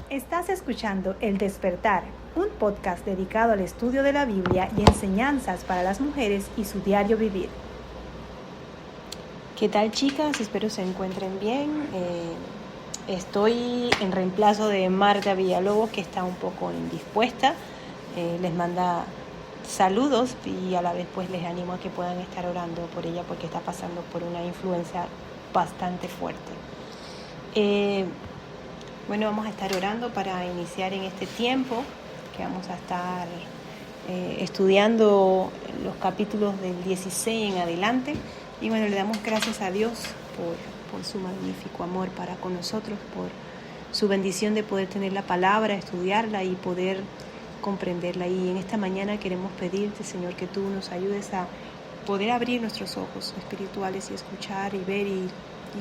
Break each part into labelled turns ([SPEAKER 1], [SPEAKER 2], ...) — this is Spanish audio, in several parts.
[SPEAKER 1] Estás escuchando El Despertar, un podcast dedicado al estudio de la Biblia y enseñanzas para las mujeres y su diario vivir. ¿Qué tal, chicas? Espero se encuentren bien. Estoy en reemplazo de Marta Villalobos, que está un poco indispuesta. Les manda saludos y a la vez pues les animo a que puedan estar orando por ella porque está pasando por una influencia bastante fuerte. Bueno, vamos a estar orando para iniciar en este tiempo que vamos a estar estudiando los capítulos del 16 en adelante. Y bueno, le damos gracias a Dios por su magnífico amor para con nosotros, por su bendición de poder tener la palabra, estudiarla y poder comprenderla. Y en esta mañana queremos pedirte, Señor, que tú nos ayudes a poder abrir nuestros ojos espirituales y escuchar y ver y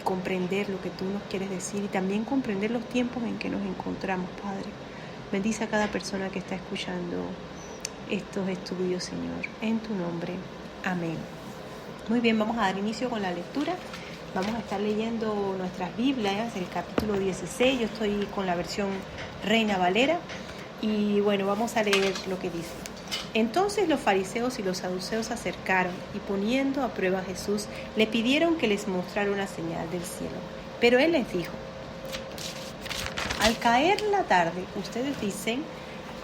[SPEAKER 1] comprender lo que tú nos quieres decir y también comprender los tiempos en que nos encontramos, Padre. Bendice a cada persona que está escuchando estos estudios, Señor, en tu nombre. Amén. Muy bien, vamos a dar inicio con la lectura. Vamos a estar leyendo nuestras Biblias, el capítulo 16. Yo estoy con la versión Reina Valera y bueno, vamos a leer lo que dice. Entonces los fariseos y los saduceos se acercaron y poniendo a prueba a Jesús, le pidieron que les mostrara una señal del cielo. Pero él les dijo: al caer la tarde, ustedes dicen,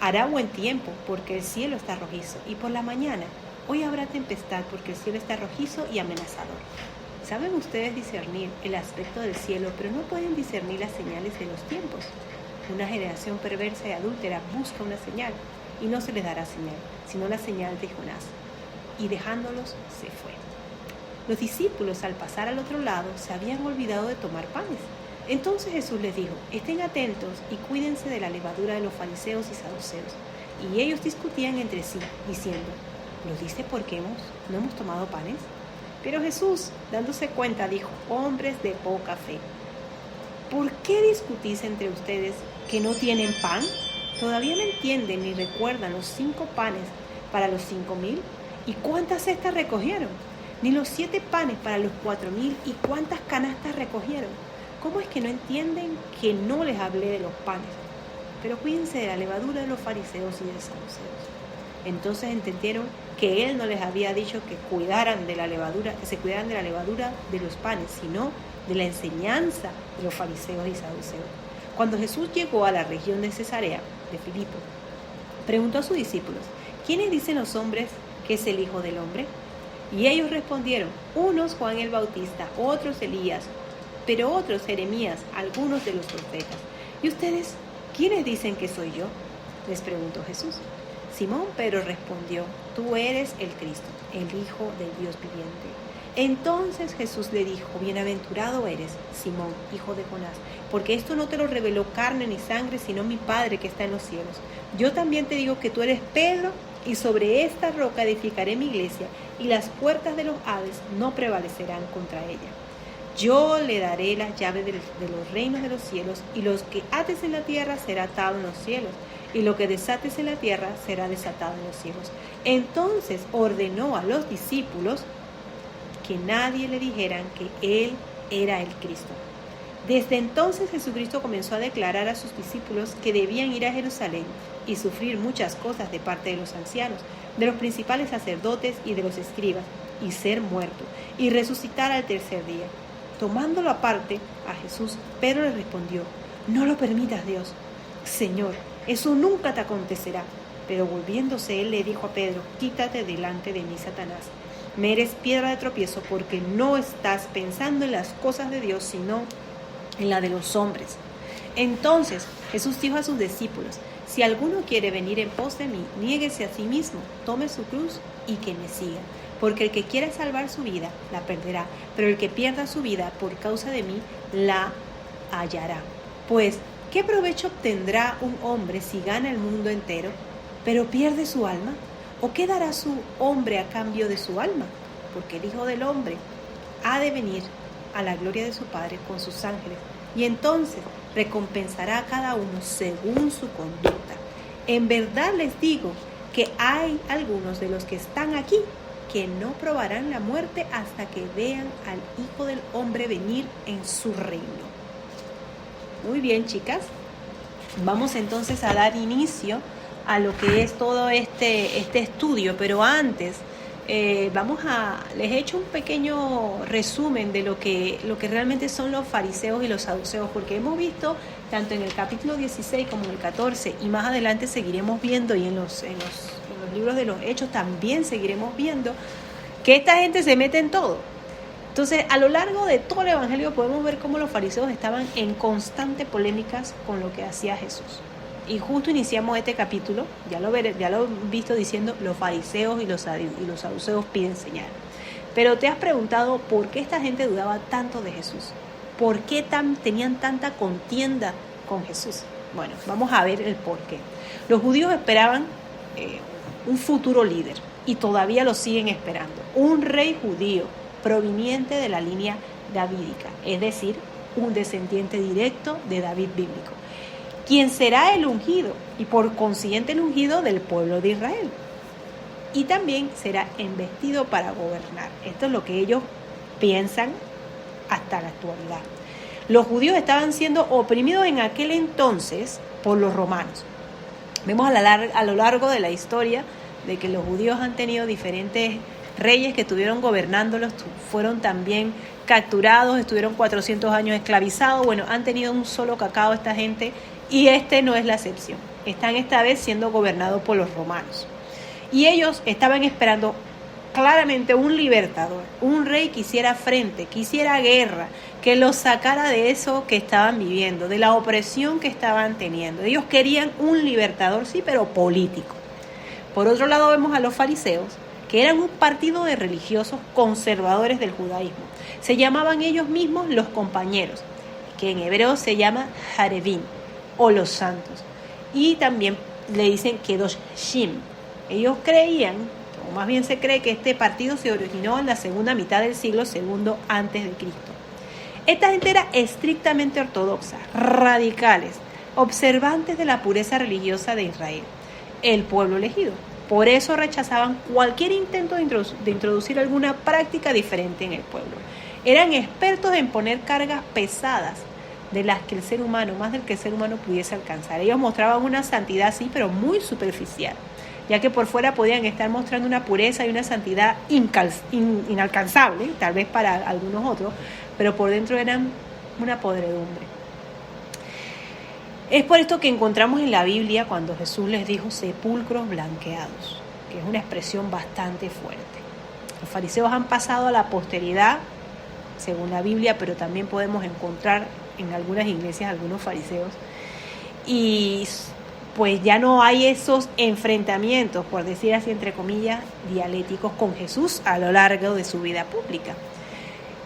[SPEAKER 1] hará buen tiempo porque el cielo está rojizo, y por la mañana, hoy habrá tempestad porque el cielo está rojizo y amenazador. Saben ustedes discernir el aspecto del cielo, pero no pueden discernir las señales de los tiempos. Una generación perversa y adúltera busca una señal, y no se les dará señal, sino la señal de Jonás. Y dejándolos, se fue. Los discípulos, al pasar al otro lado, se habían olvidado de tomar panes. Entonces Jesús les dijo: estén atentos y cuídense de la levadura de los fariseos y saduceos. Y ellos discutían entre sí, diciendo: ¿nos dice por qué no hemos tomado panes? Pero Jesús, dándose cuenta, dijo: hombres de poca fe, ¿por qué discutís entre ustedes que no tienen pan? ¿Todavía no entienden ni recuerdan los 5 panes para los 5,000? ¿Y cuántas cestas recogieron? Ni los 7 panes para los 4,000. ¿Y cuántas canastas recogieron? ¿Cómo es que no entienden que no les hablé de los panes? Pero cuídense de la levadura de los fariseos y de los saduceos. Entonces entendieron que él no les había dicho que se cuidaran de la levadura de los panes, sino de la enseñanza de los fariseos y saduceos. Cuando Jesús llegó a la región de Cesarea de Filipo, preguntó a sus discípulos: ¿quiénes dicen los hombres que es el Hijo del Hombre? Y ellos respondieron: unos Juan el Bautista, otros Elías, pero otros Jeremías, algunos de los profetas. ¿Y ustedes quiénes dicen que soy yo?, les preguntó Jesús. Simón Pedro respondió: tú eres el Cristo, el Hijo del Dios viviente. Entonces Jesús le dijo: bienaventurado eres, Simón, hijo de Jonás, porque esto no te lo reveló carne ni sangre, sino mi Padre que está en los cielos. Yo también te digo que tú eres Pedro, y sobre esta roca edificaré mi iglesia, y las puertas de los Hades no prevalecerán contra ella. Yo le daré las llaves de los reinos de los cielos, y lo que ates en la tierra será atado en los cielos, y lo que desates en la tierra será desatado en los cielos. Entonces ordenó a los discípulos que nadie le dijeran que él era el Cristo. Desde entonces Jesucristo comenzó a declarar a sus discípulos que debían ir a Jerusalén y sufrir muchas cosas de parte de los ancianos, de los principales sacerdotes y de los escribas, y ser muerto, y resucitar al tercer día. Tomándolo aparte a Jesús, Pedro le respondió: no lo permitas, Dios. Señor, eso nunca te acontecerá. Pero volviéndose él le dijo a Pedro: quítate delante de mí, Satanás. Me eres piedra de tropiezo porque no estás pensando en las cosas de Dios, sino en la de los hombres. Entonces Jesús dijo a sus discípulos: si alguno quiere venir en pos de mí, niéguese a sí mismo, tome su cruz y que me siga. Porque el que quiera salvar su vida, la perderá, pero el que pierda su vida por causa de mí, la hallará. Pues, ¿qué provecho obtendrá un hombre si gana el mundo entero, pero pierde su alma? ¿O qué dará su hombre a cambio de su alma? Porque el Hijo del Hombre ha de venir a la gloria de su Padre con sus ángeles, y entonces recompensará a cada uno según su conducta. En verdad les digo que hay algunos de los que están aquí que no probarán la muerte hasta que vean al Hijo del Hombre venir en su reino. Muy bien, chicas. Vamos entonces a dar inicio a lo que es todo este a lo que es todo este estudio, pero antes les he hecho un pequeño resumen de lo que realmente son los fariseos y los saduceos, porque hemos visto tanto en el capítulo 16 como en el 14, y más adelante seguiremos viendo, y en los libros de los Hechos también seguiremos viendo, que esta gente se mete en todo. Entonces, a lo largo de todo el Evangelio podemos ver cómo los fariseos estaban en constantes polémicas con lo que hacía Jesús. Y justo iniciamos este capítulo, ya lo he visto diciendo, los fariseos y los saduceos piden señal. Pero te has preguntado por qué esta gente dudaba tanto de Jesús. ¿Por qué tenían tanta contienda con Jesús? Bueno, vamos a ver el por qué. Los judíos esperaban un futuro líder, y todavía lo siguen esperando. Un rey judío proveniente de la línea davídica, es decir, un descendiente directo de David bíblico, quien será el ungido, y por consiguiente el ungido del pueblo de Israel. Y también será investido para gobernar. Esto es lo que ellos piensan hasta la actualidad. Los judíos estaban siendo oprimidos en aquel entonces por los romanos. Vemos a lo largo de la historia de que los judíos han tenido diferentes reyes que estuvieron gobernándolos, fueron también capturados, estuvieron 400 años esclavizados. Bueno, han tenido un solo cacao esta gente, y este no es la excepción. Están esta vez siendo gobernados por los romanos. Y ellos estaban esperando claramente un libertador, un rey que hiciera frente, que hiciera guerra, que los sacara de eso que estaban viviendo, de la opresión que estaban teniendo. Ellos querían un libertador, sí, pero político. Por otro lado vemos a los fariseos, que eran un partido de religiosos conservadores del judaísmo. Se llamaban ellos mismos los compañeros, que en hebreo se llama Haredim, o los santos. Y también le dicen Kedoshim. Ellos creían, o más bien se cree, que este partido se originó en la segunda mitad del siglo II antes de Cristo. Esta gente era estrictamente ortodoxa, radicales, observantes de la pureza religiosa de Israel, el pueblo elegido. Por eso rechazaban cualquier intento de introducir alguna práctica diferente en el pueblo. Eran expertos en poner cargas pesadas de las que el ser humano, más del que el ser humano pudiese alcanzar. Ellos mostraban una santidad, sí, pero muy superficial, ya que por fuera podían estar mostrando una pureza y una santidad inalcanzable, tal vez para algunos otros, pero por dentro eran una podredumbre. Es por esto que encontramos en la Biblia cuando Jesús les dijo sepulcros blanqueados, que es una expresión bastante fuerte. Los fariseos han pasado a la posteridad, según la Biblia, pero también podemos encontrar en algunas iglesias algunos fariseos, y pues ya no hay esos enfrentamientos, por decir así entre comillas, dialécticos con Jesús a lo largo de su vida pública.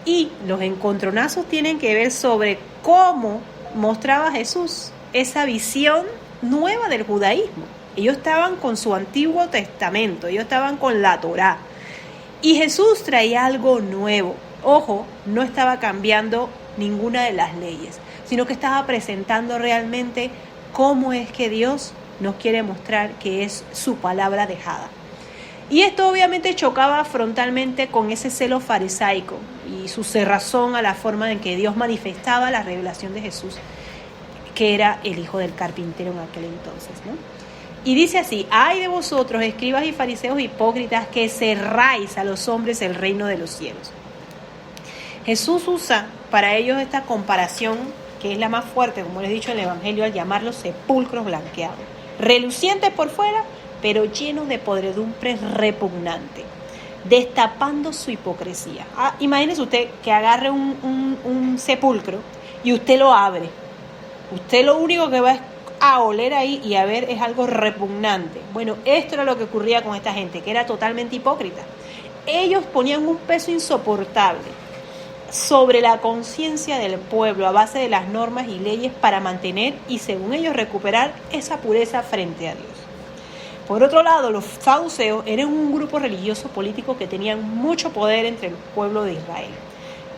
[SPEAKER 1] Y los encontronazos tienen que ver sobre cómo mostraba Jesús esa visión nueva del judaísmo. Ellos estaban con su Antiguo Testamento, ellos estaban con la Torá, y Jesús traía algo nuevo. Ojo, no estaba cambiando ninguna de las leyes, sino que estaba presentando realmente cómo es que Dios nos quiere mostrar que es su palabra dejada. Y esto obviamente chocaba frontalmente con ese celo farisaico y su cerrazón a la forma en que Dios manifestaba la revelación de Jesús, que era el hijo del carpintero en aquel entonces, ¿no? Y dice así: ay de vosotros, escribas y fariseos hipócritas, que cerráis a los hombres el reino de los cielos. Jesús usa para ellos esta comparación, que es la más fuerte, como les he dicho en el Evangelio, al llamarlos sepulcros blanqueados, relucientes por fuera, pero llenos de podredumbre repugnante, destapando su hipocresía. Imagínese usted que agarre un sepulcro y usted lo abre. Usted lo único que va a oler ahí y a ver es algo repugnante. Bueno, esto era lo que ocurría con esta gente, que era totalmente hipócrita. Ellos ponían un peso insoportable sobre la conciencia del pueblo a base de las normas y leyes para mantener y, según ellos, recuperar esa pureza frente a Dios. Por otro lado, los saduceos eran un grupo religioso político que tenían mucho poder entre el pueblo de Israel.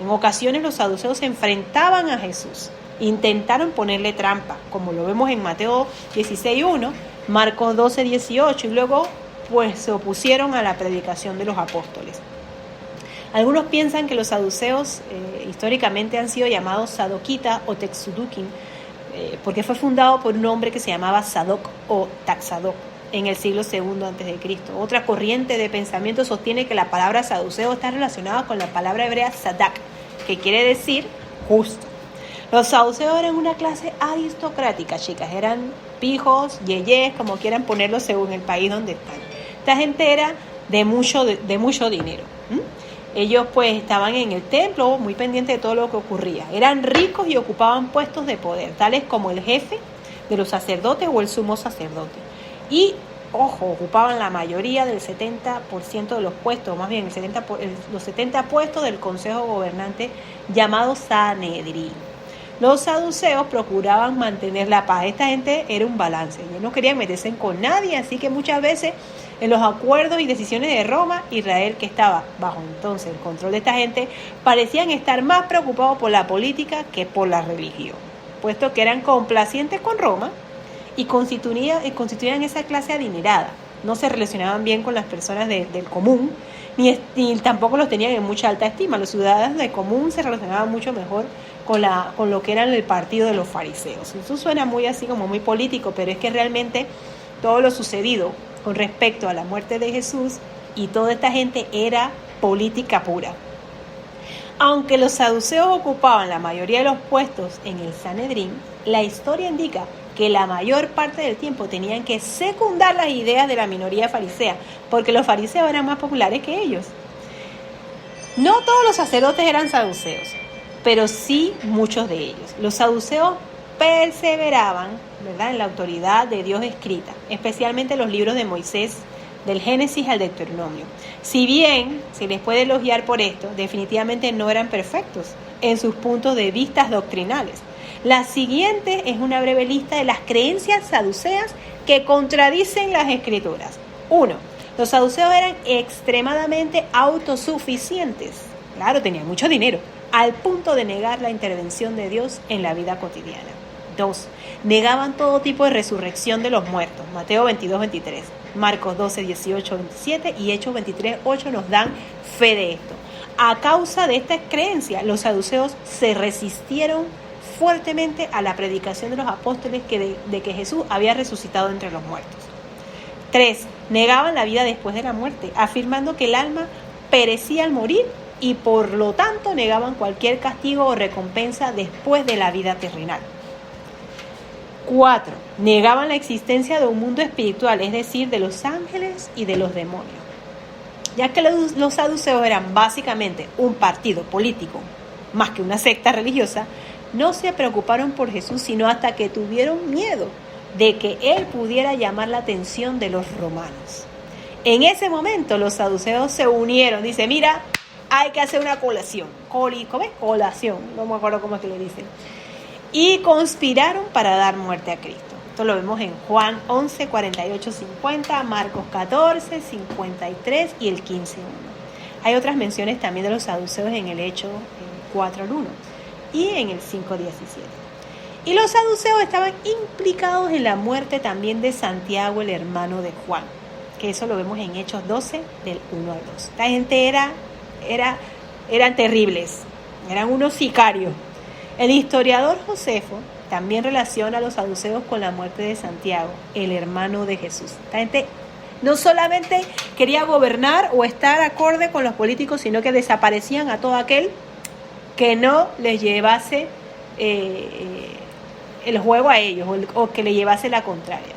[SPEAKER 1] En ocasiones los saduceos se enfrentaban a Jesús, intentaron ponerle trampa, como lo vemos en Mateo 16:1, Marcos 12:18, y luego pues se opusieron a la predicación de los apóstoles. Algunos piensan que los saduceos históricamente han sido llamados sadoquitas o texudukim porque fue fundado por un hombre que se llamaba Sadoc o Taxadoc en el siglo II a.C. Otra corriente de pensamiento sostiene que la palabra saduceo está relacionada con la palabra hebrea sadak, que quiere decir justo. Los saduceos eran una clase aristocrática, chicas, eran pijos, yeyes, como quieran ponerlo según el país donde están. Esta gente era de mucho dinero. Ellos pues estaban en el templo muy pendientes de todo lo que ocurría. Eran ricos y ocupaban puestos de poder, tales como el jefe de los sacerdotes o el sumo sacerdote. Y, ojo, ocupaban la mayoría del 70% de los puestos, más bien los 70 puestos del consejo gobernante llamado Sanedrín. Los saduceos procuraban mantener la paz. Esta gente era un balance. Ellos no querían meterse con nadie, así que muchas veces en los acuerdos y decisiones de Roma, Israel, que estaba bajo entonces el control de esta gente, parecían estar más preocupados por la política que por la religión, puesto que eran complacientes con Roma y constituían esa clase adinerada. No se relacionaban bien con las personas del común, ni tampoco los tenían en mucha alta estima. Los ciudadanos del común se relacionaban mucho mejor con lo que era el partido de los fariseos. Eso suena muy así como muy político, pero es que realmente todo lo sucedido con respecto a la muerte de Jesús y toda esta gente era política pura. Aunque los saduceos ocupaban la mayoría de los puestos en el Sanedrín, la historia indica que la mayor parte del tiempo tenían que secundar las ideas de la minoría farisea, porque los fariseos eran más populares que ellos. No todos los sacerdotes eran saduceos, pero sí muchos de ellos. Los saduceos perseveraban, ¿verdad?, en la autoridad de Dios escrita, especialmente los libros de Moisés, del Génesis al Deuteronomio. Si bien se les puede elogiar por esto, definitivamente no eran perfectos en sus puntos de vista doctrinales. La siguiente es una breve lista de las creencias saduceas que contradicen las escrituras. 1. Los saduceos eran extremadamente autosuficientes. Claro, tenían mucho dinero, al punto de negar la intervención de Dios en la vida cotidiana. 2. Negaban todo tipo de resurrección de los muertos. Mateo 22-23, Marcos 12-18-27 y Hechos 23-8 nos dan fe de esto. A causa de esta creencia, los saduceos se resistieron fuertemente a la predicación de los apóstoles de que Jesús había resucitado entre los muertos. 3. Negaban la vida después de la muerte, afirmando que el alma perecía al morir y por lo tanto negaban cualquier castigo o recompensa después de la vida terrenal. 4. Negaban la existencia de un mundo espiritual, es decir, de los ángeles y de los demonios. Ya que los saduceos eran básicamente un partido político, más que una secta religiosa, no se preocuparon por Jesús sino hasta que tuvieron miedo de que él pudiera llamar la atención de los romanos. En ese momento los saduceos se unieron. Dice, mira, hay que hacer una colación. ¿Cómo es? Colación, no me acuerdo cómo es que le dicen. Y conspiraron para dar muerte a Cristo. Esto lo vemos en Juan 11, 48, 50, Marcos 14, 53 y el 15, 1. Hay otras menciones también de los saduceos en el Hecho 4, 1 y en el 5, 17. Y los saduceos estaban implicados en la muerte también de Santiago, el hermano de Juan, que eso lo vemos en Hechos 12, del 1 al 2. Esta gente eran terribles, eran unos sicarios. El historiador Josefo también relaciona a los saduceos con la muerte de Santiago, el hermano de Jesús. Esta gente no solamente quería gobernar o estar acorde con los políticos, sino que desaparecían a todo aquel que no les llevase el juego a ellos o que le llevase la contraria.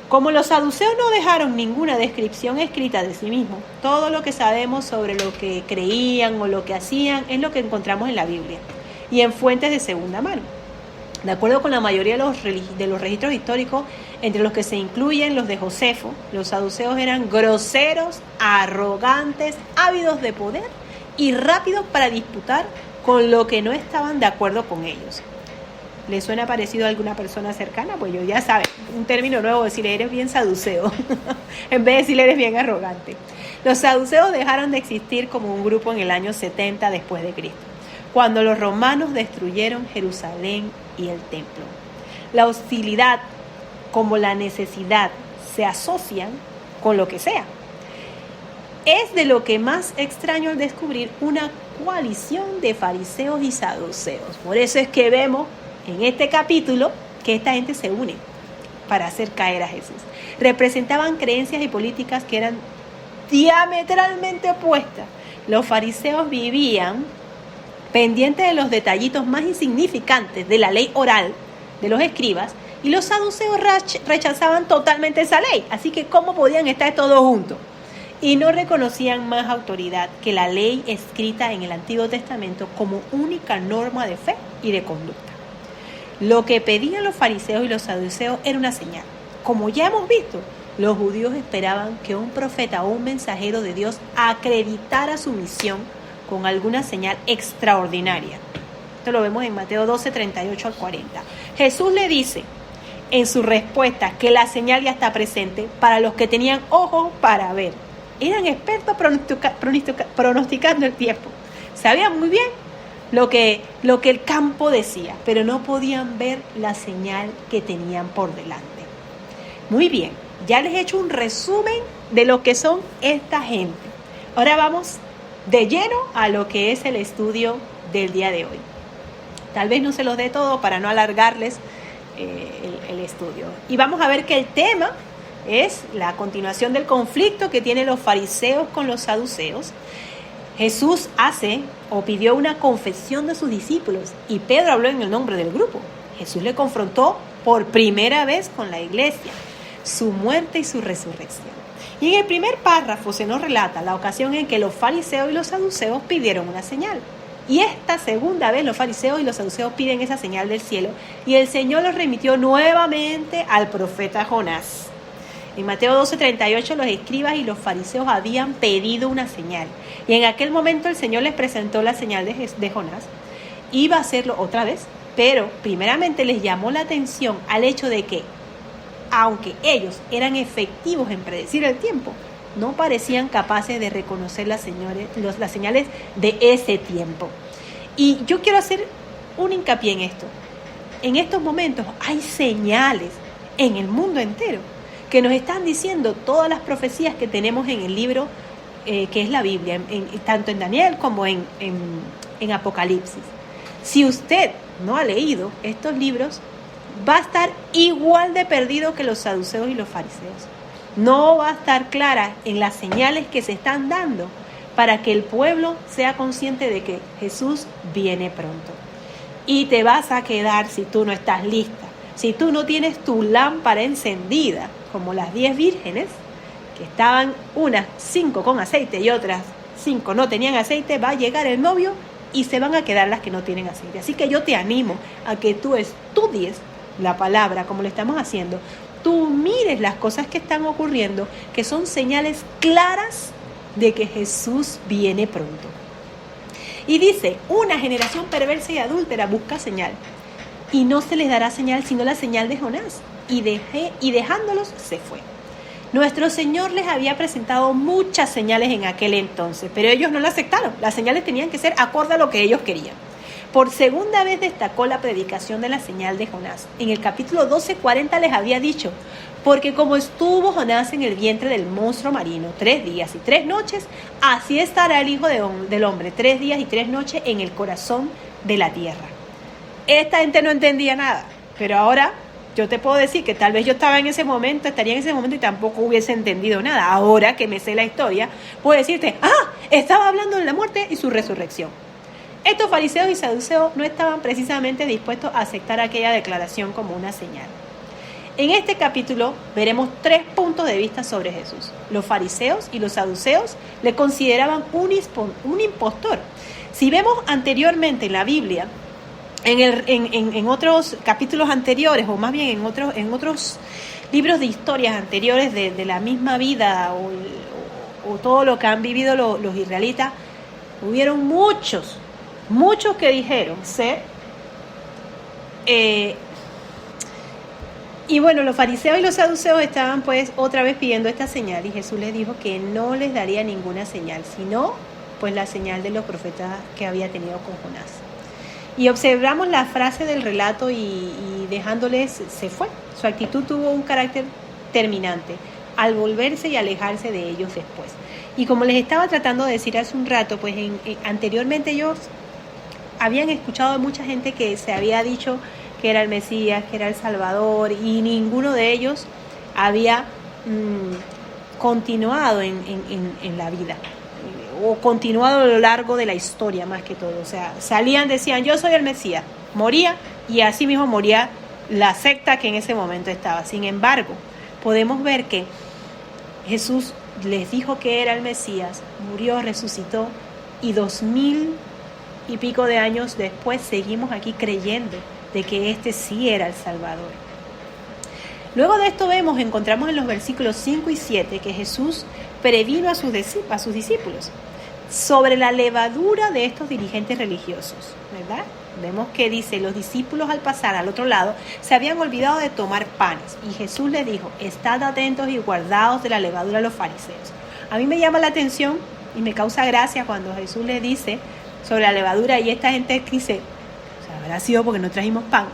[SPEAKER 1] Como los saduceos no dejaron ninguna descripción escrita de sí mismos, todo lo que sabemos sobre lo que creían o lo que hacían es lo que encontramos en la Biblia y en fuentes de segunda mano. De acuerdo con la mayoría de los registros históricos, entre los que se incluyen los de Josefo, los saduceos eran groseros, arrogantes, ávidos de poder y rápidos para disputar con lo que no estaban de acuerdo con ellos. ¿Les suena parecido a alguna persona cercana? Pues yo ya saben, un término nuevo, decirle eres bien saduceo, en vez de decirle eres bien arrogante. Los saduceos dejaron de existir como un grupo en el año 70 después de Cristo, cuando los romanos destruyeron Jerusalén y el templo. La hostilidad como la necesidad se asocian con lo que sea. Es de lo que más extraño al descubrir una coalición de fariseos y saduceos. Por eso es que vemos en este capítulo que esta gente se une para hacer caer a Jesús. Representaban creencias y políticas que eran diametralmente opuestas. Los fariseos vivían pendientes de los detallitos más insignificantes de la ley oral de los escribas, y los saduceos rechazaban totalmente esa ley. Así que ¿cómo podían estar todos juntos? Y no reconocían más autoridad que la ley escrita en el Antiguo Testamento como única norma de fe y de conducta. Lo que pedían los fariseos y los saduceos era una señal. Como ya hemos visto, los judíos esperaban que un profeta o un mensajero de Dios acreditara su misión con alguna señal extraordinaria. Esto lo vemos en Mateo 12, 38 al 40. Jesús le dice en su respuesta que la señal ya está presente para los que tenían ojos para ver. Eran expertos pronosticando el tiempo. Sabían muy bien lo que el campo decía, pero no podían ver la señal que tenían por delante. Muy bien, ya les he hecho un resumen de lo que son esta gente. Ahora vamos de lleno a lo que es el estudio del día de hoy. Tal vez no se los dé todo para no alargarles el estudio. Y vamos a ver que el tema es la continuación del conflicto que tienen los fariseos con los saduceos. Jesús pidió una confesión de sus discípulos y Pedro habló en el nombre del grupo. Jesús le confrontó por primera vez con la iglesia, su muerte y su resurrección. Y en el primer párrafo se nos relata la ocasión en que los fariseos y los saduceos pidieron una señal. Y esta segunda vez los fariseos y los saduceos piden esa señal del cielo y el Señor los remitió nuevamente al profeta Jonás. En Mateo 12, 38 los escribas y los fariseos habían pedido una señal. Y en aquel momento el Señor les presentó la señal de Jonás. Iba a hacerlo otra vez, pero primeramente les llamó la atención al hecho de que, aunque ellos eran efectivos en predecir el tiempo, no parecían capaces de reconocer las señales de ese tiempo. Y yo quiero hacer un hincapié en esto. En estos momentos hay señales en el mundo entero que nos están diciendo todas las profecías que tenemos en el libro que es la Biblia, tanto en Daniel como en Apocalipsis. Si usted no ha leído estos libros, va a estar igual de perdido que los saduceos y los fariseos. No va a estar clara en las señales que se están dando para que el pueblo sea consciente de que Jesús viene pronto. Y te vas a quedar si tú no estás lista, si tú no tienes tu lámpara encendida, como las 10 vírgenes, que estaban unas 5 con aceite y otras 5 no tenían aceite, va a llegar el novio y se van a quedar las que no tienen aceite. Así que yo te animo a que tú estudies la palabra como lo estamos haciendo. Tú mires las cosas que están ocurriendo, que son señales claras de que Jesús viene pronto. Y dice, una generación perversa y adúltera busca señal, y no se les dará señal sino la señal de Jonás, y dejándolos se fue. Nuestro Señor les había presentado muchas señales en aquel entonces, pero ellos no las aceptaron. Las señales tenían que ser acorde a lo que ellos querían. Por segunda vez destacó la predicación de la señal de Jonás. En el capítulo 12:40 les había dicho, porque como estuvo Jonás en el vientre del monstruo marino 3 días y 3 noches, así estará el Hijo del Hombre 3 días y 3 noches en el corazón de la tierra. Esta gente no entendía nada, pero ahora yo te puedo decir que tal vez yo estaría en ese momento y tampoco hubiese entendido nada. Ahora que me sé la historia, puedo decirte, estaba hablando de la muerte y su resurrección. Estos fariseos y saduceos no estaban precisamente dispuestos a aceptar aquella declaración como una señal. En este capítulo veremos 3 puntos de vista sobre Jesús. Los fariseos y los saduceos le consideraban un impostor. Si vemos anteriormente en la Biblia, en otros capítulos anteriores, o más bien en otros libros de historias anteriores de la misma vida o todo lo que han vivido los israelitas, hubieron muchos que dijeron ser y bueno, los fariseos y los saduceos estaban pues otra vez pidiendo esta señal, y Jesús les dijo que no les daría ninguna señal, sino pues la señal de los profetas que había tenido con Jonás. Y observamos la frase del relato y dejándoles se fue. Su actitud tuvo un carácter terminante al volverse y alejarse de ellos después. Y como les estaba tratando de decir hace un rato, pues anteriormente ellos habían escuchado de mucha gente que se había dicho que era el Mesías, que era el Salvador, y ninguno de ellos había continuado en la vida, o continuado a lo largo de la historia más que todo. O sea, salían, decían, yo soy el Mesías, moría, y así mismo moría la secta que en ese momento estaba. Sin embargo, podemos ver que Jesús les dijo que era el Mesías, murió, resucitó, y 2000 y pico de años después seguimos aquí creyendo de que este sí era el Salvador. Luego de esto encontramos en los versículos 5 y 7 que Jesús previno a sus discípulos sobre la levadura de estos dirigentes religiosos, ¿verdad? Vemos que dice, los discípulos al pasar al otro lado se habían olvidado de tomar panes, y Jesús les dijo, estad atentos y guardaos de la levadura de los fariseos. A mí me llama la atención y me causa gracia cuando Jesús les dice sobre la levadura, y esta gente dice, o sea, habrá sido porque no trajimos pan.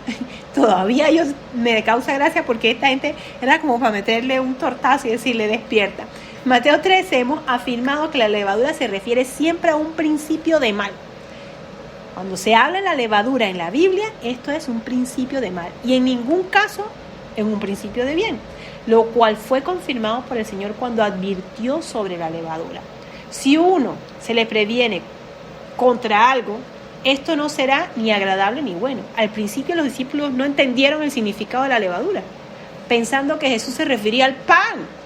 [SPEAKER 1] Todavía me causa gracia porque esta gente era como para meterle un tortazo y decirle, despierta. Mateo 13 hemos afirmado que la levadura se refiere siempre a un principio de mal. Cuando se habla de la levadura en la Biblia, esto es un principio de mal, y en ningún caso es un principio de bien, lo cual fue confirmado por el Señor cuando advirtió sobre la levadura. Si uno se le previene contra algo, esto no será ni agradable ni bueno. Al principio los discípulos no entendieron el significado de la levadura, pensando que Jesús se refería al pan.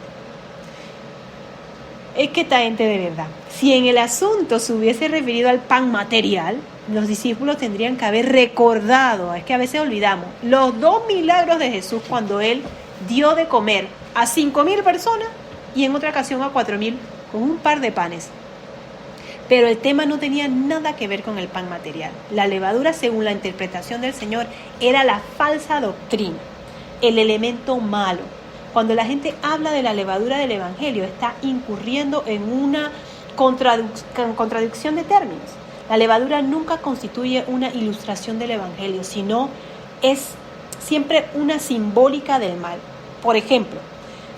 [SPEAKER 1] Es que esta gente de verdad, si en el asunto se hubiese referido al pan material, los discípulos tendrían que haber recordado, es que a veces olvidamos, los 2 milagros de Jesús cuando Él dio de comer a 5,000 personas y en otra ocasión a 4,000 con un par de panes. Pero el tema no tenía nada que ver con el pan material. La levadura, según la interpretación del Señor, era la falsa doctrina, el elemento malo. Cuando la gente habla de la levadura del Evangelio, está incurriendo en una contradicción de términos. La levadura nunca constituye una ilustración del Evangelio, sino es siempre una simbólica del mal. Por ejemplo,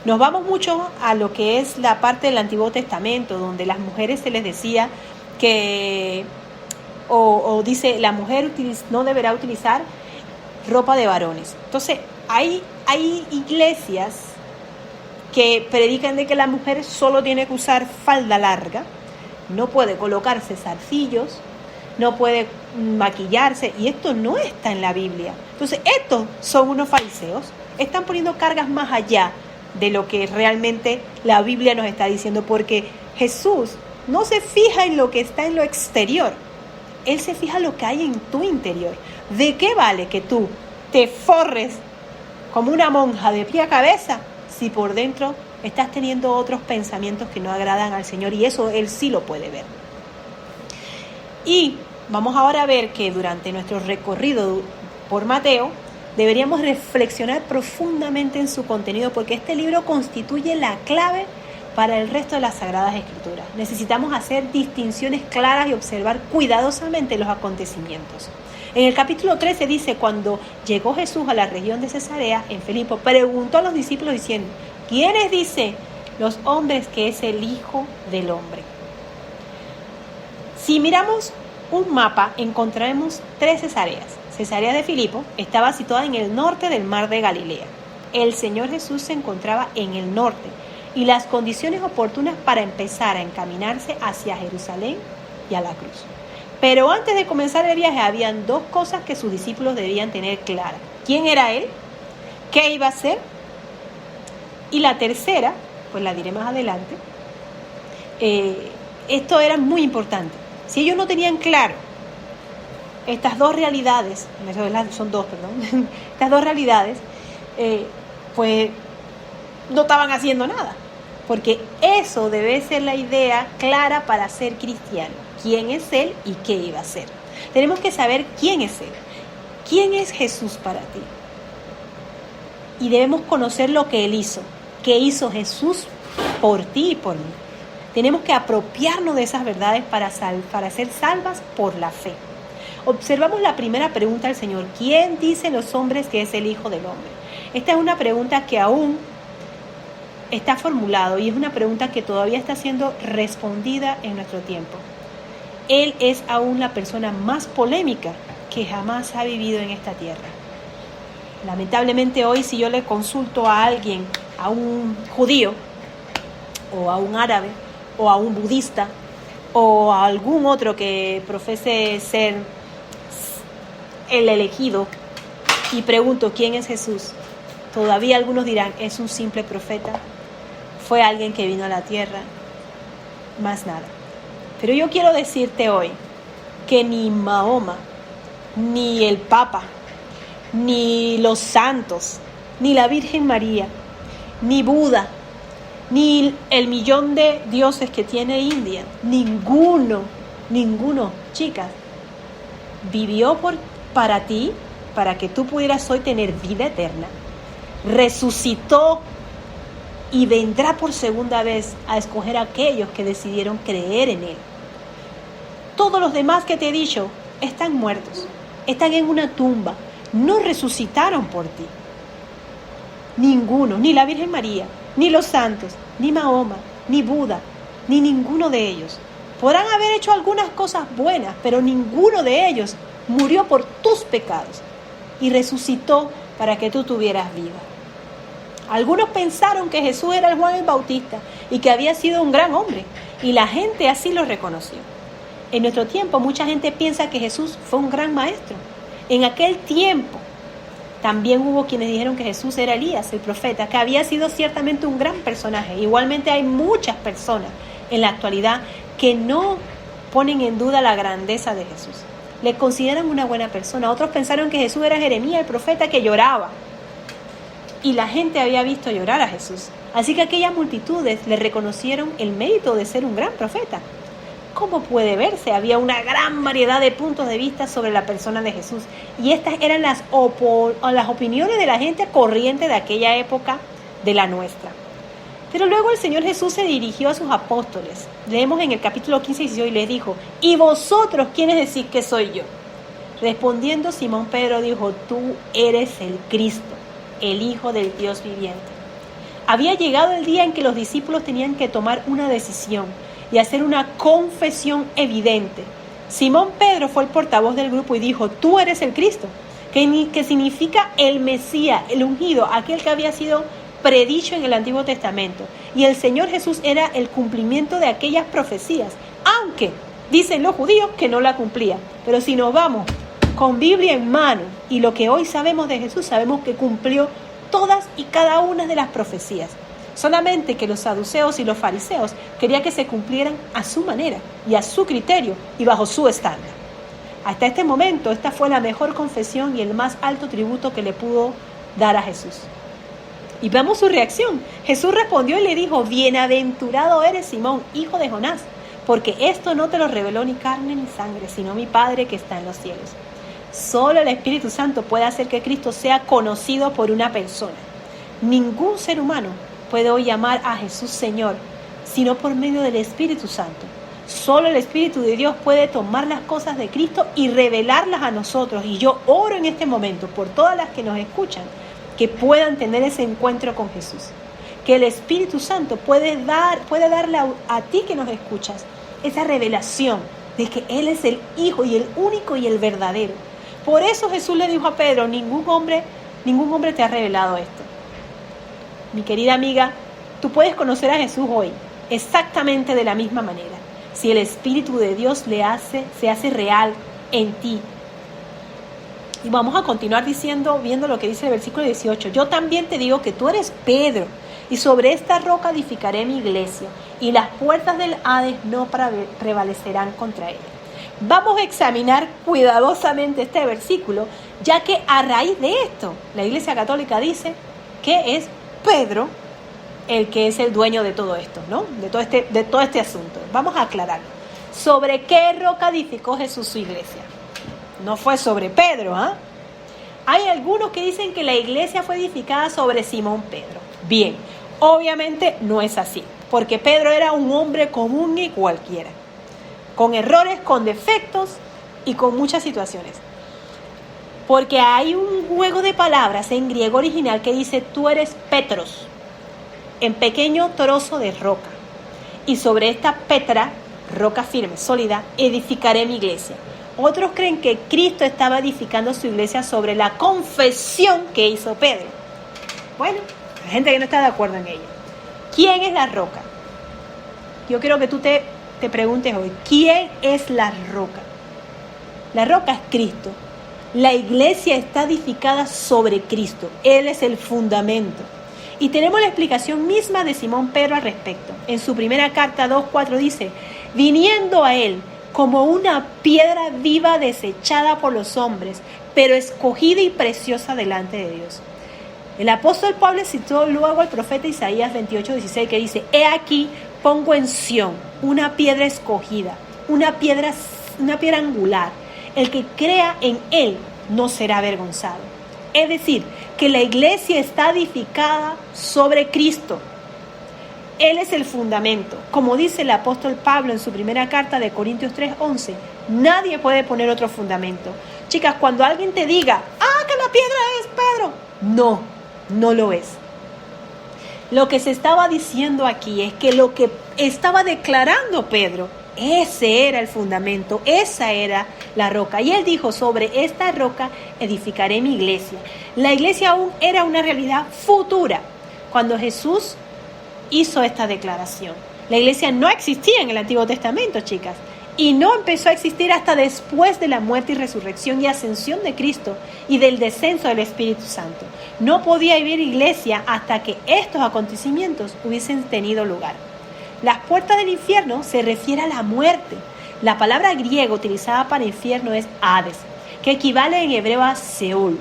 [SPEAKER 1] nos vamos mucho a lo que es la parte del Antiguo Testamento, donde las mujeres se les decía que, o dice, la mujer no deberá utilizar ropa de varones. Entonces, hay iglesias que predican de que la mujer solo tiene que usar falda larga, no puede colocarse zarcillos, no puede maquillarse, y esto no está en la Biblia. Entonces, estos son unos fariseos, están poniendo cargas más allá de lo que realmente la Biblia nos está diciendo, porque Jesús no se fija en lo que está en lo exterior, Él se fija en lo que hay en tu interior. ¿De qué vale que tú te forres como una monja de pie a cabeza si por dentro estás teniendo otros pensamientos que no agradan al Señor? Y eso Él sí lo puede ver. Y vamos ahora a ver que durante nuestro recorrido por Mateo deberíamos reflexionar profundamente en su contenido, porque este libro constituye la clave para el resto de las Sagradas Escrituras. Necesitamos hacer distinciones claras y observar cuidadosamente los acontecimientos. En el capítulo 13 dice, cuando llegó Jesús a la región de Cesarea, en Filipo, preguntó a los discípulos diciendo, ¿quiénes dicen los hombres que es el Hijo del Hombre? Si miramos un mapa, encontraremos 3 Cesareas. Cesarea de Filipo estaba situada en el norte del mar de Galilea. El Señor Jesús se encontraba en el norte y las condiciones oportunas para empezar a encaminarse hacia Jerusalén y a la cruz. Pero antes de comenzar el viaje habían 2 cosas que sus discípulos debían tener claras. ¿Quién era Él? ¿Qué iba a hacer? Y la tercera, pues la diré más adelante, esto era muy importante. Si ellos no tenían claro estas 2 realidades, son 2, perdón, estas 2 realidades, pues no estaban haciendo nada, porque eso debe ser la idea clara para ser cristiano. ¿Quién es Él y qué iba a hacer? Tenemos que saber quién es Él. ¿Quién es Jesús para ti? Y debemos conocer lo que Él hizo. ¿Qué hizo Jesús por ti y por mí? Tenemos que apropiarnos de esas verdades para ser salvas por la fe. Observamos la primera pregunta del Señor. ¿Quién dicen los hombres que es el Hijo del Hombre? Esta es una pregunta que aún está formulado y es una pregunta que todavía está siendo respondida en nuestro tiempo. Él es aún la persona más polémica que jamás ha vivido en esta tierra. Lamentablemente hoy, si yo le consulto a alguien, a un judío, o a un árabe, o a un budista, o a algún otro que profese ser el elegido, y pregunto quién es Jesús, todavía algunos dirán, es un simple profeta, fue alguien que vino a la tierra, más nada. Pero yo quiero decirte hoy que ni Mahoma, ni el Papa, ni los santos, ni la Virgen María, ni Buda, ni el millón de dioses que tiene India, ninguno, chicas, vivió para ti, para que tú pudieras hoy tener vida eterna, resucitó y vendrá por segunda vez a escoger a aquellos que decidieron creer en Él. Todos los demás que te he dicho están muertos, están en una tumba, no resucitaron por ti. Ninguno, ni la Virgen María, ni los santos, ni Mahoma, ni Buda, ni ninguno de ellos. Podrán haber hecho algunas cosas buenas, pero ninguno de ellos murió por tus pecados y resucitó para que tú tuvieras vida. Algunos pensaron que Jesús era el Juan el Bautista y que había sido un gran hombre, y la gente así lo reconoció. En nuestro tiempo mucha gente piensa que Jesús fue un gran maestro. En aquel tiempo también hubo quienes dijeron que Jesús era Elías, el profeta, que había sido ciertamente un gran personaje. Igualmente hay muchas personas en la actualidad que no ponen en duda la grandeza de Jesús. Le consideran una buena persona. Otros pensaron que Jesús era Jeremías, el profeta que lloraba. Y la gente había visto llorar a Jesús. Así que aquellas multitudes le reconocieron el mérito de ser un gran profeta. ¿Cómo puede verse? Había una gran variedad de puntos de vista sobre la persona de Jesús. Y estas eran las opiniones de la gente corriente de aquella época de la nuestra. Pero luego el Señor Jesús se dirigió a sus apóstoles. Leemos en el capítulo 15 y 16 y les dijo: ¿y vosotros quiénes decís que soy yo? Respondiendo Simón Pedro dijo: tú eres el Cristo, el Hijo del Dios viviente. Había llegado el día en que los discípulos tenían que tomar una decisión y hacer una confesión evidente. Simón Pedro fue el portavoz del grupo y dijo: tú eres el Cristo, que significa el Mesías, el ungido, aquel que había sido predicho en el Antiguo Testamento. Y el Señor Jesús era el cumplimiento de aquellas profecías, aunque dicen los judíos que no la cumplían. Pero si nos vamos con Biblia en mano y lo que hoy sabemos de Jesús, sabemos que cumplió todas y cada una de las profecías. Solamente que los saduceos y los fariseos querían que se cumplieran a su manera y a su criterio y bajo su estándar. Hasta este momento, esta fue la mejor confesión y el más alto tributo que le pudo dar a Jesús. Y vemos su reacción. Jesús respondió y le dijo: bienaventurado eres, Simón, hijo de Jonás, porque esto no te lo reveló ni carne ni sangre, sino mi Padre que está en los cielos. Solo el Espíritu Santo puede hacer que Cristo sea conocido por una persona. Ningún ser humano puede hoy llamar a Jesús Señor, sino por medio del Espíritu Santo. Solo el Espíritu de Dios puede tomar las cosas de Cristo y revelarlas a nosotros. Y yo oro en este momento por todas las que nos escuchan, que puedan tener ese encuentro con Jesús. Que el Espíritu Santo puede darle a ti que nos escuchas esa revelación de que Él es el Hijo y el único y el verdadero. Por eso Jesús le dijo a Pedro: ningún hombre te ha revelado esto. Mi querida amiga, tú puedes conocer a Jesús hoy exactamente de la misma manera, si el Espíritu de Dios se hace real en ti. Y vamos a continuar viendo lo que dice el versículo 18. Yo también te digo que tú eres Pedro, y sobre esta roca edificaré mi iglesia, y las puertas del Hades no prevalecerán contra ella. Vamos a examinar cuidadosamente este versículo, ya que a raíz de esto, la Iglesia Católica dice que es Pedro el que es el dueño de todo esto, ¿no? De todo este asunto. Vamos a aclararlo. ¿Sobre qué roca edificó Jesús su iglesia? No fue sobre Pedro, ¿ah? Hay algunos que dicen que la iglesia fue edificada sobre Simón Pedro. Bien, obviamente no es así, porque Pedro era un hombre común y cualquiera, con errores, con defectos y con muchas situaciones. Porque hay un juego de palabras en griego original que dice: tú eres Petros, en pequeño trozo de roca, y sobre esta Petra, roca firme, sólida, edificaré mi iglesia. Otros creen que Cristo estaba edificando su iglesia sobre la confesión que hizo Pedro. Bueno, hay gente que no está de acuerdo en ella. ¿Quién es la roca? Yo quiero que tú te preguntes hoy, ¿quién es la roca? La roca es Cristo. La iglesia está edificada sobre Cristo. Él es el fundamento. Y tenemos la explicación misma de Simón Pedro al respecto. En su primera carta 2:4 dice, viniendo a él como una piedra viva desechada por los hombres, pero escogida y preciosa delante de Dios. El apóstol Pablo citó luego al profeta Isaías 28:16 que dice, he aquí pongo en Sión una piedra escogida, una piedra angular. El que crea en él no será avergonzado. Es decir, que la iglesia está edificada sobre Cristo. Él es el fundamento. Como dice el apóstol Pablo en su primera carta de Corintios 3:11, nadie puede poner otro fundamento. Chicas, cuando alguien te diga, que la piedra es Pedro, no lo es. Lo que se estaba diciendo aquí es que lo que estaba declarando Pedro, ese era el fundamento, esa era la roca. Y él dijo, sobre esta roca edificaré mi iglesia. La iglesia aún era una realidad futura cuando Jesús hizo esta declaración. La iglesia no existía en el Antiguo Testamento, chicas, y no empezó a existir hasta después de la muerte y resurrección y ascensión de Cristo y del descenso del Espíritu Santo. No podía haber iglesia hasta que estos acontecimientos hubiesen tenido lugar. Las puertas del infierno se refiere a la muerte. La palabra griega utilizada para infierno es Hades, que equivale en hebreo a Seúl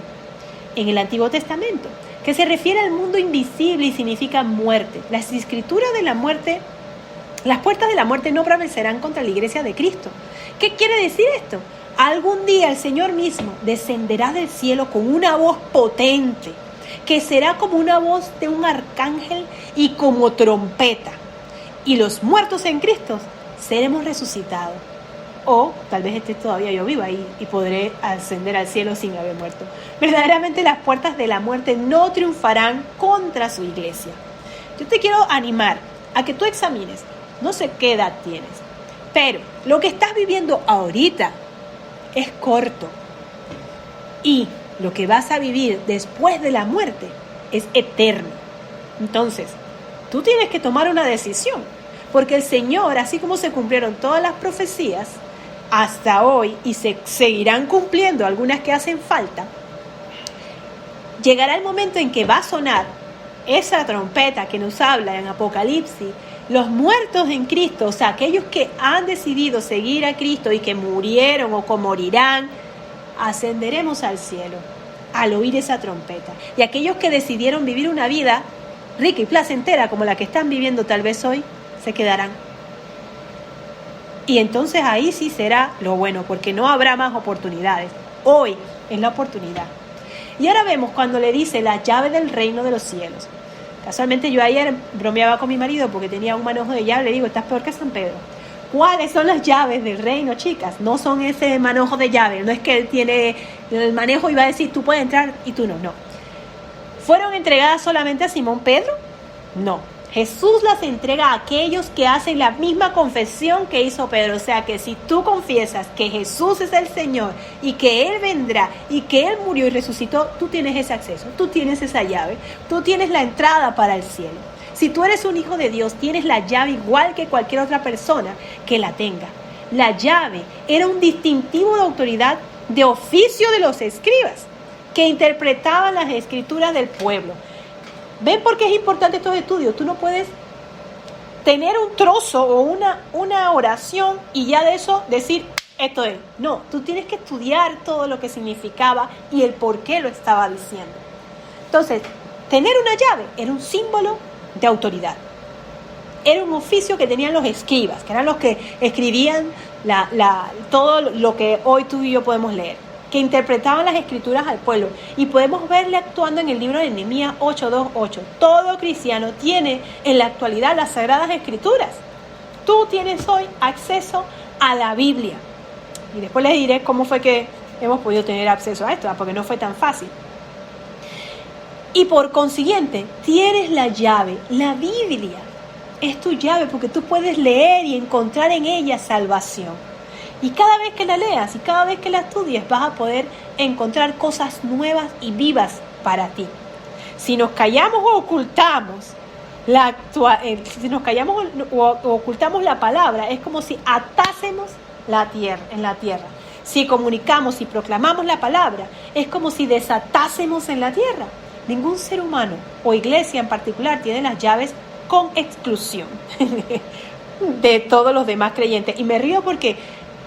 [SPEAKER 1] en el Antiguo Testamento, que se refiere al mundo invisible y significa muerte. Las escrituras de la muerte, las puertas de la muerte no prevalecerán contra la iglesia de Cristo. ¿Qué quiere decir esto? Algún día el Señor mismo descenderá del cielo con una voz potente, que será como una voz de un arcángel y como trompeta. Y los muertos en Cristo seremos resucitados. O tal vez esté todavía yo viva y podré ascender al cielo sin haber muerto. Verdaderamente las puertas de la muerte no triunfarán contra su iglesia. Yo te quiero animar a que tú examines, no sé qué edad tienes, pero lo que estás viviendo ahorita es corto. Y lo que vas a vivir después de la muerte es eterno. Entonces, tú tienes que tomar una decisión, porque el Señor, así como se cumplieron todas las profecías hasta hoy y se seguirán cumpliendo algunas que hacen falta, llegará el momento en que va a sonar esa trompeta que nos habla en Apocalipsis. Los muertos en Cristo, o sea, aquellos que han decidido seguir a Cristo y que murieron o que morirán, ascenderemos al cielo al oír esa trompeta. Y aquellos que decidieron vivir una vida rica y placentera como la que están viviendo tal vez hoy, se quedarán. Y entonces ahí sí será lo bueno, porque no habrá más oportunidades. Hoy es la oportunidad. Y ahora vemos cuando le dice la llave del reino de los cielos. Casualmente yo ayer bromeaba con mi marido porque tenía un manojo de llave. Le digo, estás peor que San Pedro. ¿Cuáles son las llaves del reino, chicas? No son ese manojo de llave. No es que él tiene el manejo y va a decir, tú puedes entrar y tú no. No. ¿Fueron entregadas solamente a Simón Pedro? No. Jesús las entrega a aquellos que hacen la misma confesión que hizo Pedro. O sea que si tú confiesas que Jesús es el Señor y que Él vendrá y que Él murió y resucitó, tú tienes ese acceso, tú tienes esa llave, tú tienes la entrada para el cielo. Si tú eres un hijo de Dios, tienes la llave igual que cualquier otra persona que la tenga. La llave era un distintivo de autoridad de oficio de los escribas que interpretaban las escrituras del pueblo. ¿Ven por qué es importante estos estudios? Tú no puedes tener un trozo o una oración y ya de eso decir, esto es. No, tú tienes que estudiar todo lo que significaba y el por qué lo estaba diciendo. Entonces, tener una llave era un símbolo de autoridad. Era un oficio que tenían los escribas, que eran los que escribían todo lo que hoy tú y yo podemos leer, que interpretaban las escrituras al pueblo. Y podemos verle actuando en el libro de Nehemías 8:2-8. Todo cristiano tiene en la actualidad las sagradas escrituras. Tú tienes hoy acceso a la Biblia. Y después les diré cómo fue que hemos podido tener acceso a esto, porque no fue tan fácil. Y por consiguiente, tienes la llave. La Biblia es tu llave porque tú puedes leer y encontrar en ella salvación. Y cada vez que la leas y cada vez que la estudies vas a poder encontrar cosas nuevas y vivas para ti. Si nos callamos o ocultamos ocultamos la palabra, es como si atásemos en la tierra. Si comunicamos y proclamamos la palabra, es como si desatásemos en la tierra. Ningún ser humano o iglesia en particular tiene las llaves con exclusión de todos los demás creyentes. Y me río porque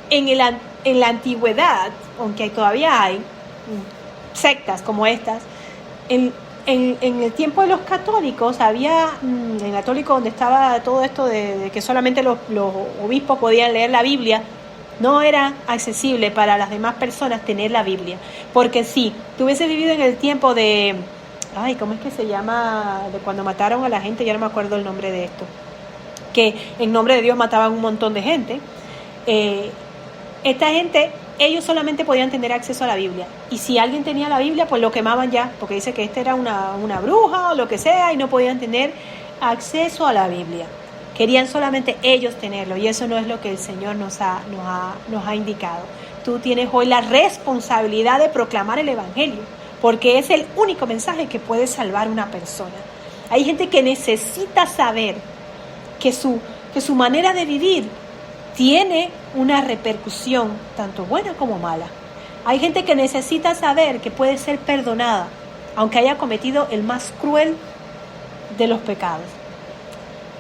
[SPEAKER 1] en la antigüedad, aunque todavía hay sectas como estas, en el tiempo de los católicos había, en el católico donde estaba todo esto de que solamente los obispos podían leer la Biblia, no era accesible para las demás personas tener la Biblia. Porque si tú hubieses vivido en el tiempo de, ¿cómo es que se llama? De cuando mataron a la gente, ya no me acuerdo el nombre de esto, que en nombre de Dios mataban un montón de gente. Esta gente, ellos solamente podían tener acceso a la Biblia. Y si alguien tenía la Biblia, pues lo quemaban ya, porque dice que esta era una bruja o lo que sea, y no podían tener acceso a la Biblia. Querían solamente ellos tenerlo, y eso no es lo que el Señor nos ha indicado. Tú tienes hoy la responsabilidad de proclamar el Evangelio, porque es el único mensaje que puede salvar a una persona. Hay gente que necesita saber que su manera de vivir tiene una repercusión, tanto buena como mala. Hay gente que necesita saber que puede ser perdonada, aunque haya cometido el más cruel de los pecados.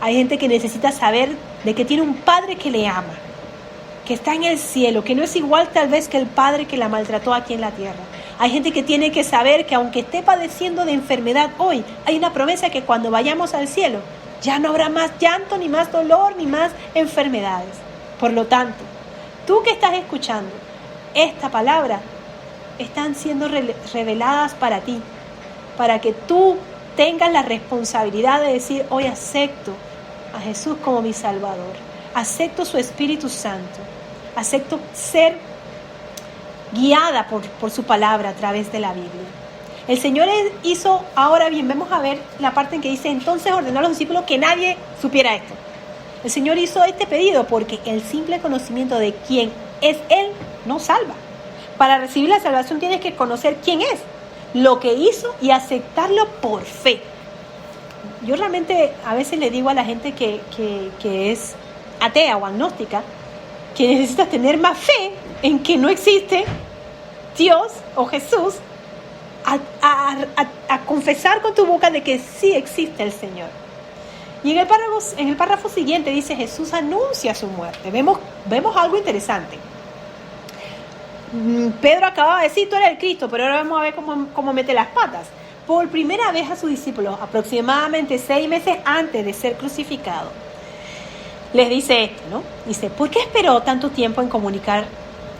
[SPEAKER 1] Hay gente que necesita saber de que tiene un padre que le ama, que está en el cielo, que no es igual tal vez que el padre que la maltrató aquí en la tierra. Hay gente que tiene que saber que aunque esté padeciendo de enfermedad hoy, hay una promesa que cuando vayamos al cielo ya no habrá más llanto, ni más dolor, ni más enfermedades. Por lo tanto, tú que estás escuchando esta palabra, están siendo reveladas para ti, para que tú tengas la responsabilidad de decir: hoy acepto a Jesús como mi Salvador, acepto su Espíritu Santo, acepto ser guiada por su palabra a través de la Biblia. El Señor hizo, ahora bien, vamos a ver la parte en que dice: entonces ordenó a los discípulos que nadie supiera esto. El Señor hizo este pedido porque el simple conocimiento de quién es Él no salva. Para recibir la salvación tienes que conocer quién es, lo que hizo y aceptarlo por fe. Yo realmente a veces le digo a la gente que es atea o agnóstica que necesitas tener más fe en que no existe Dios o Jesús a confesar con tu boca de que sí existe el Señor. Y en el párrafo siguiente dice: Jesús anuncia su muerte. Vemos algo interesante. Pedro acababa de decir: tú eres el Cristo, pero ahora vamos a ver cómo mete las patas. Por primera vez a sus discípulos, aproximadamente 6 meses antes de ser crucificado, les dice esto, ¿no? Dice: ¿por qué esperó tanto tiempo en comunicar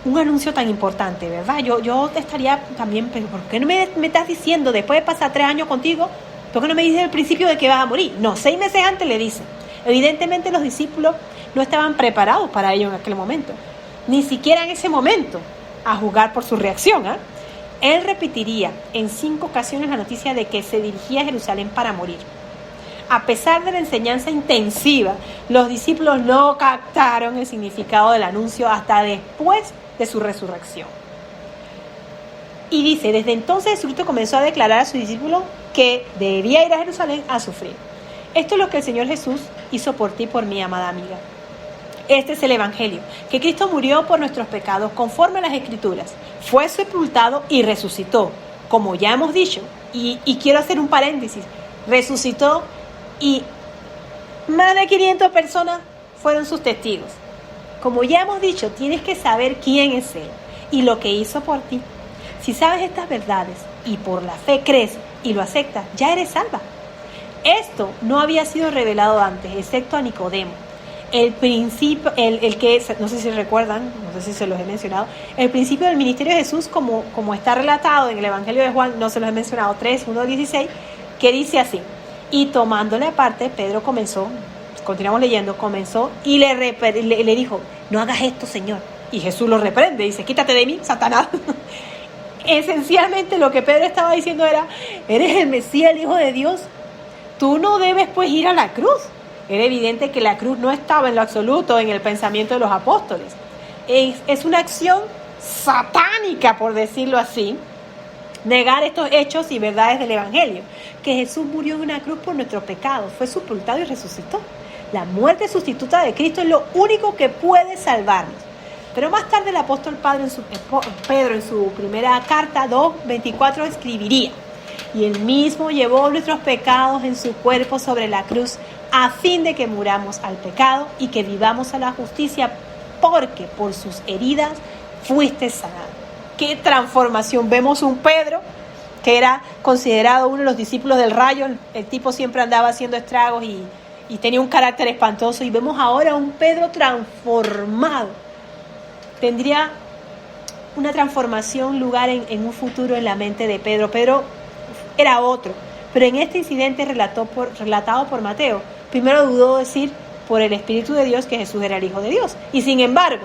[SPEAKER 1] un anuncio tan importante, verdad? Yo te estaría también, pero ¿por qué no me estás diciendo, después de pasar 3 años contigo, por qué no me dices al principio de que vas a morir? No, 6 meses antes le dice. Evidentemente los discípulos no estaban preparados para ello en aquel momento, ni siquiera en ese momento, a juzgar por su reacción. Él repetiría en 5 ocasiones la noticia de que se dirigía a Jerusalén para morir. A pesar de la enseñanza intensiva, los discípulos no captaron el significado del anuncio hasta después de su resurrección. Y dice: desde entonces Jesucristo comenzó a declarar a sus discípulos que debía ir a Jerusalén a sufrir. Esto es lo que el Señor Jesús hizo por ti y por mí, amada amiga. Este es el Evangelio, que Cristo murió por nuestros pecados conforme a las Escrituras, fue sepultado y resucitó, como ya hemos dicho, y quiero hacer un paréntesis: resucitó y más de 500 personas fueron sus testigos. Como ya hemos dicho, tienes que saber quién es Él y lo que hizo por ti. Si sabes estas verdades y por la fe crees y lo aceptas, ya eres salva. Esto no había sido revelado antes, excepto a Nicodemo. El principio, el que, no sé si recuerdan, no sé si se los he mencionado, el principio del ministerio de Jesús, como está relatado en el Evangelio de Juan, no se los he mencionado, 3:1-16, que dice así: y tomándole aparte, Pedro comenzó y le dijo: no hagas esto, Señor. Y Jesús lo reprende, dice: quítate de mí, Satanás. Esencialmente lo que Pedro estaba diciendo era: eres el Mesías, el Hijo de Dios, tú no debes pues ir a la cruz. Era evidente que la cruz no estaba en lo absoluto en el pensamiento de los apóstoles. Es una acción satánica, por decirlo así, negar estos hechos y verdades del Evangelio, que Jesús murió en una cruz por nuestros pecados, fue sepultado y resucitó. La muerte sustituta de Cristo es lo único que puede salvarnos. Pero más tarde el apóstol Pedro en su primera carta 2:24 escribiría: y él mismo llevó nuestros pecados en su cuerpo sobre la cruz, a fin de que muramos al pecado y que vivamos a la justicia, porque por sus heridas fuiste sanado. ¡Qué transformación! Vemos un Pedro que era considerado uno de los discípulos del rayo. El tipo siempre andaba haciendo estragos y tenía un carácter espantoso, y vemos ahora un Pedro transformado. Tendría una transformación lugar en un futuro en la mente de Pedro. Pedro era otro, pero en este incidente relatado por Mateo, primero dudó decir por el Espíritu de Dios que Jesús era el Hijo de Dios. Y sin embargo,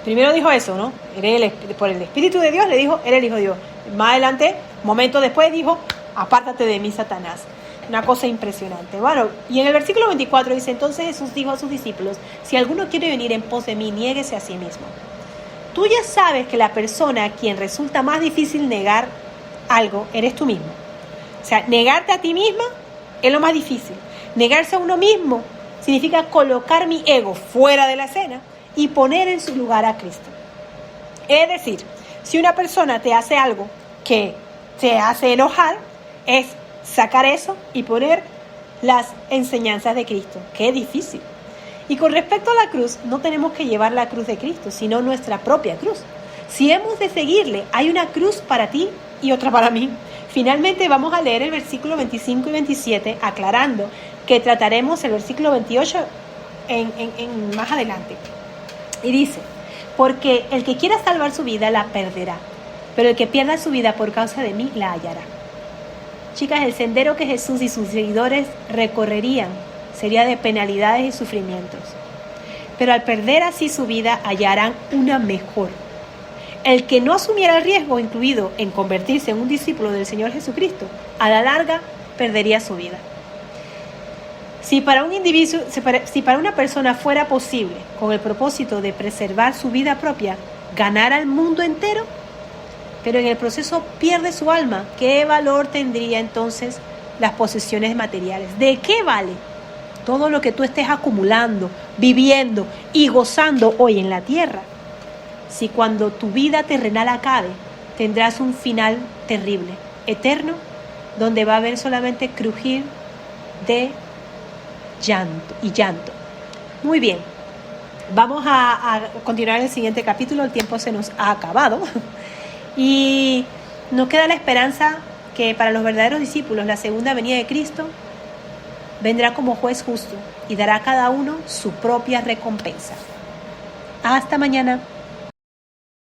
[SPEAKER 1] primero dijo eso, ¿no? Por el Espíritu de Dios le dijo, era el Hijo de Dios. Más adelante, momento después, dijo, apártate de mí, Satanás. Una cosa impresionante. Bueno, y en el versículo 24 dice: entonces Jesús dijo a sus discípulos: si alguno quiere venir en pos de mí, niéguese a sí mismo. Tú ya sabes que la persona a quien resulta más difícil negar algo eres tú mismo. O sea, negarte a ti misma es lo más difícil. Negarse a uno mismo significa colocar mi ego fuera de la escena y poner en su lugar a Cristo. Es decir, si una persona te hace algo que te hace enojar, es sacar eso y poner las enseñanzas de Cristo. ¡Qué difícil! Y con respecto a la cruz, no tenemos que llevar la cruz de Cristo, sino nuestra propia cruz. Si hemos de seguirle, hay una cruz para ti y otra para mí. Finalmente vamos a leer el versículo 25 y 27, aclarando que trataremos el versículo 28 en más adelante. Y dice: porque el que quiera salvar su vida la perderá, pero el que pierda su vida por causa de mí la hallará. Chicas, el sendero que Jesús y sus seguidores recorrerían sería de penalidades y sufrimientos, pero al perder así su vida hallarán una mejor. El que no asumiera el riesgo incluido en convertirse en un discípulo del Señor Jesucristo, a la larga perdería su vida. Si para una persona fuera posible, con el propósito de preservar su vida propia, ganar al mundo entero, pero en el proceso pierde su alma, ¿qué valor tendría entonces las posesiones materiales? ¿De qué vale todo lo que tú estés acumulando, viviendo y gozando hoy en la tierra, si cuando tu vida terrenal acabe, tendrás un final terrible, eterno, donde va a haber solamente crujir de llanto y llanto? Muy bien, vamos a continuar en el siguiente capítulo. El tiempo se nos ha acabado y nos queda la esperanza que para los verdaderos discípulos la segunda venida de Cristo vendrá como juez justo y dará a cada uno su propia recompensa. Hasta mañana.